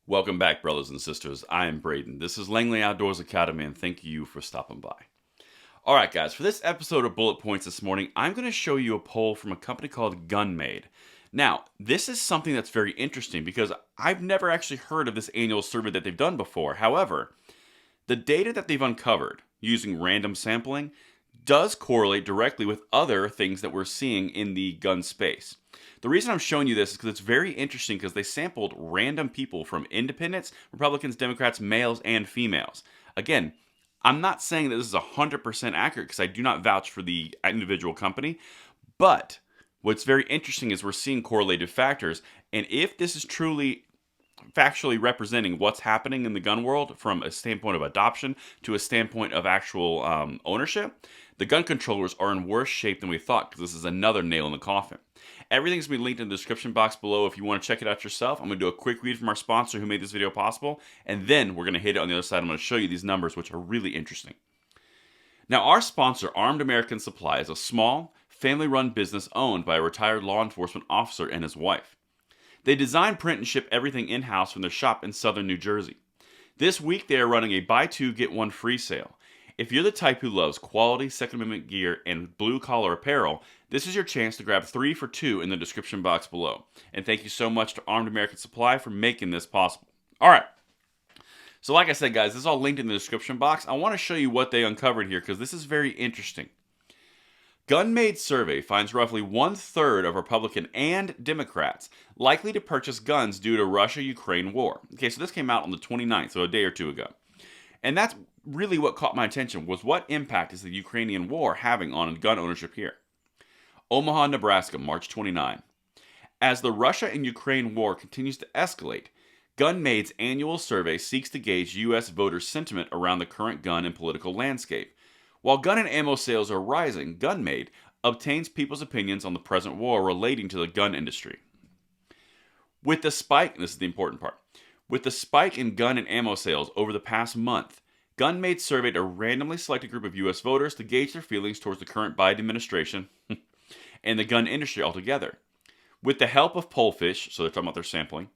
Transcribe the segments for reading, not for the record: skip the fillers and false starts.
Welcome back, brothers and sisters. I am Braden. This is Langley Outdoors Academy, and thank you for stopping by. Alright guys, for this episode of Bullet Points this morning, I'm going to show you a poll from a company called GunMade. Now, this is something that's very interesting because I've never actually heard of this annual survey that they've done before. However, the data that they've uncovered using random sampling does correlate directly with other things that we're seeing in the gun space. The reason I'm showing you this is because it's very interesting because they sampled random people from independents, Republicans, Democrats, males, and females. Again, I'm not saying that this is 100% accurate because I do not vouch for the individual company, but what's very interesting is we're seeing correlated factors, and if this is truly factually representing what's happening in the gun world from a standpoint of adoption to a standpoint of actual ownership, the gun controllers are in worse shape than we thought because this is another nail in the coffin. Everything's going to be linked in the description box below if you want to check it out yourself. I'm going to do a quick read from our sponsor who made this video possible, and then we're going to hit it on the other side. I'm going to show you these numbers, which are really interesting. Now, our sponsor, Armed American Supply, is a small, family-run business owned by a retired law enforcement officer and his wife. They design, print, and ship everything in-house from their shop in southern New Jersey. This week, they are running a buy two, get one free sale. If you're the type who loves quality Second Amendment gear and blue-collar apparel, this is your chance to grab 3 for 2 in the description box below. And thank you so much to Armed American Supply for making this possible. Alright, so like I said guys, this is all linked in the description box. I want to show you what they uncovered here because this is very interesting. GunMade's survey finds roughly 1/3 of Republican and Democrats likely to purchase guns due to Russia-Ukraine war. Okay, so this came out on the 29th, so a day or two ago. And that's really what caught my attention, was what impact is the Ukrainian war having on gun ownership here. Omaha, Nebraska, March 29. As the Russia and Ukraine war continues to escalate, GunMade's annual survey seeks to gauge U.S. voters' sentiment around the current gun and political landscape. While gun and ammo sales are rising, GunMade obtains people's opinions on the present war relating to the gun industry. With the spike, and this is the important part, with the spike in gun and ammo sales over the past month, GunMade surveyed a randomly selected group of U.S. voters to gauge their feelings towards the current Biden administration and the gun industry altogether. With the help of Pollfish, so they're talking about their sampling,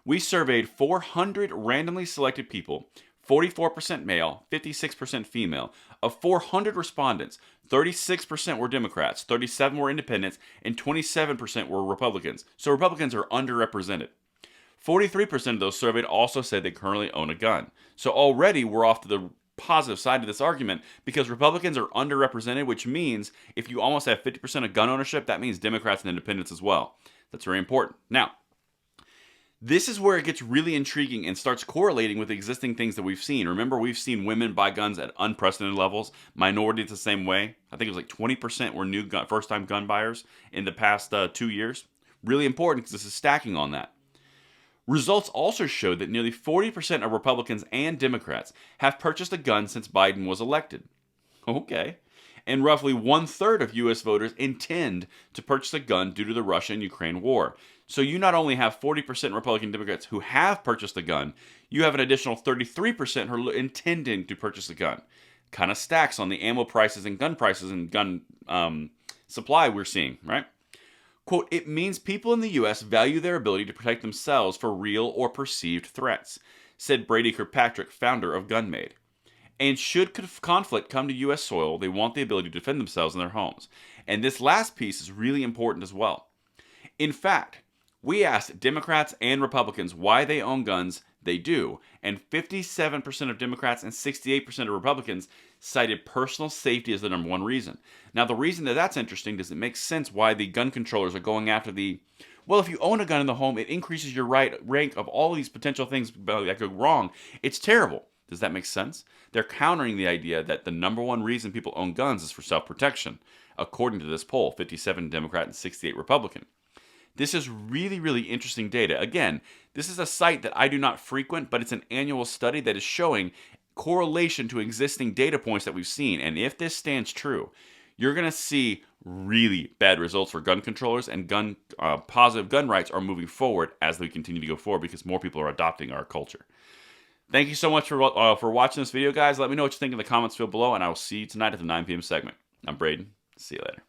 we surveyed 400 randomly selected people, 44% male, 56% female. Of 400 respondents, 36% were Democrats, 37% were independents, and 27% were Republicans. So Republicans are underrepresented. 43% of those surveyed also said they currently own a gun. So already we're off to the positive side of this argument because Republicans are underrepresented, which means if you almost have 50% of gun ownership, that means Democrats and independents as well. That's very important. Now, this is where it gets really intriguing and starts correlating with existing things that we've seen. Remember, we've seen women buy guns at unprecedented levels. Minorities the same way. I think it was like 20% were new first-time gun buyers in the past 2 years. Really important because this is stacking on that. Results also showed that nearly 40% of Republicans and Democrats have purchased a gun since Biden was elected. Okay. And roughly 1/3 of U.S. voters intend to purchase a gun due to the Russia and Ukraine war. So you not only have 40% Republican Democrats who have purchased a gun, you have an additional 33% who are intending to purchase a gun. Kind of stacks on the ammo prices and gun supply we're seeing, right? Quote, it means people in the U.S. value their ability to protect themselves for real or perceived threats, said Brady Kirkpatrick, founder of GunMade. And should conflict come to U.S. soil, they want the ability to defend themselves in their homes. And this last piece is really important as well. In fact, we asked Democrats and Republicans why they own guns. They do. And 57% of Democrats and 68% of Republicans cited personal safety as the number one reason. Now, the reason that that's interesting is it makes sense why the gun controllers are going after well, if you own a gun in the home, it increases your rank of all these potential things that go wrong. It's terrible. Does that make sense? They're countering the idea that the number one reason people own guns is for self-protection, according to this poll, 57 Democrat and 68 Republican. This is really, really interesting data. Again, this is a site that I do not frequent, but it's an annual study that is showing correlation to existing data points that we've seen. And if this stands true, you're going to see really bad results for gun controllers, and positive gun rights are moving forward as we continue to go forward because more people are adopting our culture. Thank you so much for watching this video, guys. Let me know what you think in the comments field below, and I will see you tonight at the 9 p.m. segment. I'm Braden. See you later.